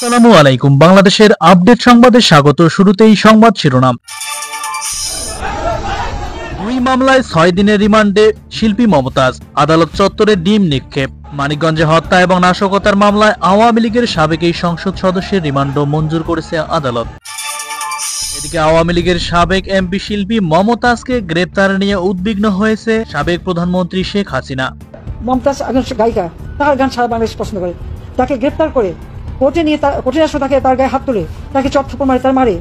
আসসালামু আলাইকুম। বাংলাদেশের আপডেট সংবাদে স্বাগত। শুরুতেই সংবাদ শিরোনাম। দুই মামলায় 6 দিনের রিমান্ডে শিল্পী মমতাজ, আদালত চত্বরে ডিম নিক্ষেপ। মানিকগঞ্জে হত্যা এবং নাশকতার মামলায় আওয়ামী লীগের সাবেক এই সংসদ সদস্যের রিমান্ডও মঞ্জুর করেছে আদালত। এদিকে আওয়ামী লীগের সাবেক এমপি শিল্পী মমতাজকে গ্রেপ্তার নিয়ে উদ্বিগ্ন হয়েছে সাবেক প্রধানমন্ত্রী শেখ হাসিনা। মমতাজ একজন গায়িকা, তার গান সারা বাংলাদেশ পছন্দ করে, তাকে গ্রেপ্তার করে কোর্টে আসো, তাকে তার গায়ে হাত তুলে তাকে চট্টপর মারে, তার মারে।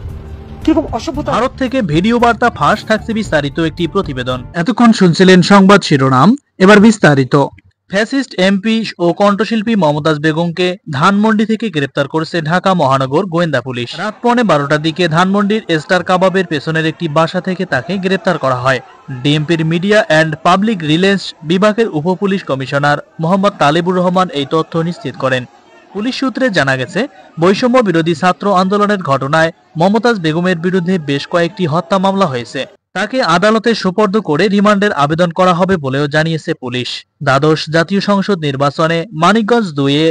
ভারত থেকে ভিডিও বার্তা ফাঁস, থাকছে বিস্তারিত একটি প্রতিবেদন। এতক্ষণ শুনছিলেন সংবাদ শিরোনাম, এবার বিস্তারিত। ফ্যাসিস্ট এমপি ও কণ্ঠশিল্পী মমতাজ বেগমকে ধানমন্ডি থেকে গ্রেপ্তার করেছে ঢাকা মহানগর গোয়েন্দা পুলিশ। রাত 12:15টার দিকে ধানমন্ডির স্টার কাবাবের পেছনের একটি বাসা থেকে তাকে গ্রেপ্তার করা হয়। ডিএমপির মিডিয়া অ্যান্ড পাবলিক রিলেশনস বিভাগের উপপুলিশ কমিশনার মোহাম্মদ তালেবুর রহমান এই তথ্য নিশ্চিত করেন। পুলিশ সূত্রে জানা গেছে, বৈষম্য বিরোধী ছাত্র আন্দোলনের ঘটনায় মমতাজ বেগমের বিরুদ্ধে বেশ কয়েকটি হত্যা মামলা হয়েছে। তাকে আদালতে সোপর্দ করে রিমান্ডের আবেদন করা হবে বলেও জানিয়েছে পুলিশ। দ্বাদশ জাতীয় সংসদ নির্বাচনে মানিকগঞ্জ 2-এ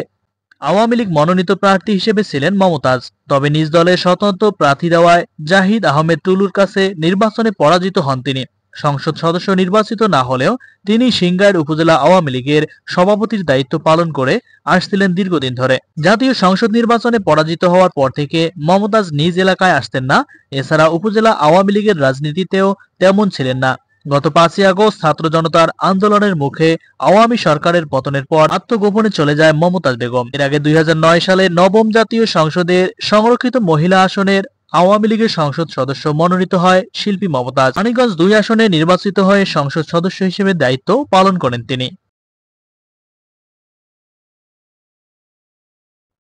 আওয়ামী লীগ মনোনীত প্রার্থী হিসেবে ছিলেন মমতাজ। তবে নিজ দলের স্বতন্ত্র প্রার্থী দেওয়ায় জাহিদ আহমেদ টুলুর কাছে নির্বাচনে পরাজিত হন তিনি। সংসদ সদস্য নির্বাচিত না হলেও তিনি সিংগাইর উপজেলা আওয়ামী লীগের সভাপতির দায়িত্ব পালন করে আসছিলেন দীর্ঘদিন ধরে। জাতীয় সংসদ নির্বাচনে পরাজিত হওয়ার পর থেকে মমতাজ নিজ এলাকায় আসতেন না। এছাড়া উপজেলা আওয়ামী লীগের রাজনীতিতেও তেমন ছিলেন না। গত 5ই আগস্ট ছাত্র জনতার আন্দোলনের মুখে আওয়ামী সরকারের পতনের পর আত্মগোপনে চলে যায় মমতাজ বেগম। এর আগে 2009 সালে নবম জাতীয় সংসদের সংরক্ষিত মহিলা আসনের আওয়ামী লীগের সংসদ সদস্য মনোনীত হয় শিল্পী মমতাজ। মানিকগঞ্জ 2 আসনে নির্বাচিত হয়ে সংসদ সদস্য হিসেবে দায়িত্ব পালন করেন তিনি।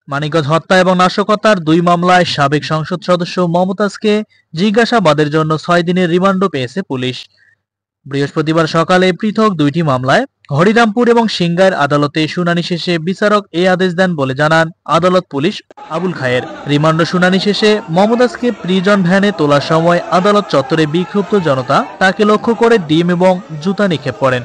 মানিকগঞ্জ হত্যা এবং নাশকতার 2 মামলায় সাবেক সংসদ সদস্য মমতাজকে জিজ্ঞাসাবাদের জন্য 6 দিনের রিমান্ড পেয়েছে পুলিশ। বৃহস্পতিবার সকালে পৃথক 2টি মামলায় হরিরামপুর এবং সিংগাইর আদালতে শুনানি শেষে বিচারক এই আদেশ দেন বলে জানান আদালত পুলিশ আবুল খায়ের। রিমান্ড শুনানি শেষে মমতাজকে প্রিজন ভ্যানে তোলার সময় আদালত চত্বরে বিক্ষুব্ধ জনতা তাকে লক্ষ্য করে ডিম এবং জুতা নিক্ষেপ করেন।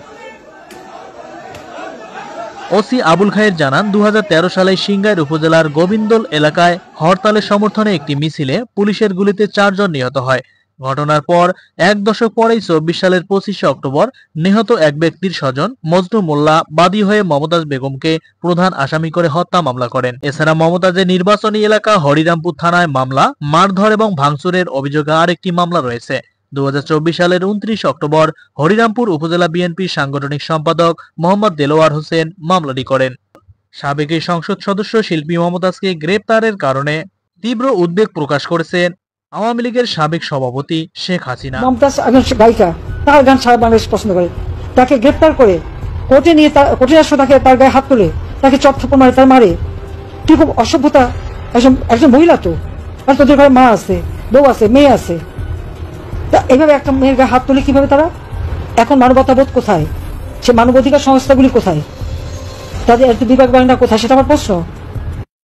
ওসি আবুল খায়ের জানান, 2013 সালে সিংগাইর উপজেলার গোবিন্দল এলাকায় হরতালের সমর্থনে একটি মিছিলে পুলিশের গুলিতে 4 জন নিহত হয়। ঘটনার পর 1 দশক পরেই 24 সালের 25 অক্টোবর নিহত এক ব্যক্তির স্বজন মজনু মোল্লা বাদী হয়ে মমতাজ বেগমকে প্রধান আসামি করে হত্যা মামলা করেন। এছাড়া মমতাজের নির্বাচনী এলাকা হরিরামপুর থানায় মামলা, মারধর এবং ভাঙচুরের অভিযোগে আরেকটি মামলা রয়েছে। 2024 সালের 29 অক্টোবর হরিরামপুর উপজেলা বিএনপির সাংগঠনিক সম্পাদক মোহাম্মদ দেলোয়ার হোসেন মামলাটি করেন। সাবেক এই সংসদ সদস্য শিল্পী মমতাজকে গ্রেপ্তারের কারণে তীব্র উদ্বেগ প্রকাশ করেছেন আওয়ামী লীগের সাবেক সভাপতি শেখ হাসিনা। মমতাজ একজন গায়িকা, তার গান সারা বাংলাদেশ পছন্দ করে, তাকে গ্রেপ্তার করে কোর্টে আসো, তাকে তার গায়ে হাত তুলে তাকে চট্টপর মারে, তার মারে। কি খুব অসভ্যতা। একজন মহিলা তো, আর তোদের ঘরে মা আছে, বউ আছে, মেয়ে আছে, তা এইভাবে একটা মেয়ের গায়ে হাত তুলে কিভাবে তারা? এখন মানবতাবোধ কোথায়? সে মানবাধিকার সংস্থাগুলি কোথায়? তাদের বিভাগ বাহিনীরা কোথায়? সেটা আমার প্রশ্ন।